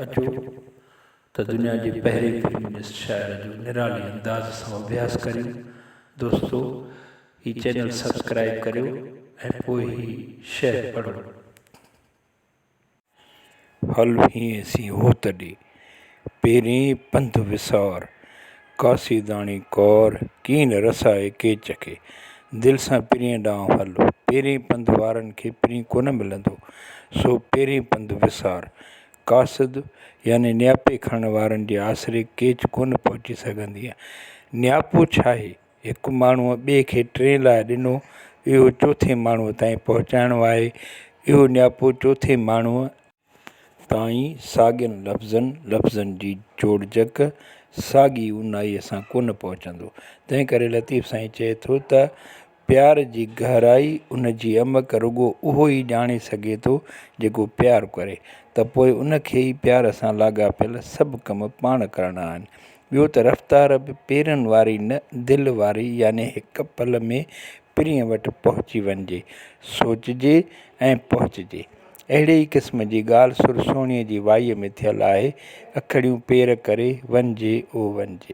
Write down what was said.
अचो त दुनिया जे पहिरें फिल्म शाइर जो निराली अंदाज़ सां अभ्यास करियूं। दोस्तो, ही चैनल सब्सक्राइब करियो ऐं पोइ ही शेयर पढ़ो। हल हीअं सी हो तॾी पहिरीं पंध विसार, कासीदाणी कौर कीन रसाए के चखे, दिलि सां पिरीअ ॾांहुं हल। पहिरीं पंध वारनि खे पिरीं कोन मिलंदो, सो पहिरीं पंध विसार। कासिद यानी नियापे खणण वारनि जे आसिरे केच कोन पहुची सघंदी आहे। नियापो छा आहे? हिकु माण्हूअ ॿिए खे टे लाइ ॾिनो, इहो चोथे माण्हूअ ताईं पहुचाइणो आहे। इहो नियापो चोथे माण्हूअ ताईं साॻियनि लफ़्ज़नि जी जोड़जक साॻी ऊन्हाईअ सां कोन पहुचंदो। तंहिं करे लतीफ़ साईं चए थो त प्यार जी गहराई, उन जी अमक रुॻो उहो ई ॼाणे सघे थो जेको प्यारु करे, त पोइ उनखे ई प्यार सां लाॻापियल सभु कम पाण करणा आहिनि। ॿियो त रफ़्तार बि पेरनि वारी न, दिलि वारी, यानी हिकु पल में पिरीअ वटि पहुची वञिजे, सोचिजे ऐं पहुचिजे। अहिड़े ई क़िस्म जी ॻाल्हि सुरसोणीअ जी वाईअ में थियल आहे। अखड़ियूं पेर करे वञिजे ओ वञिजे।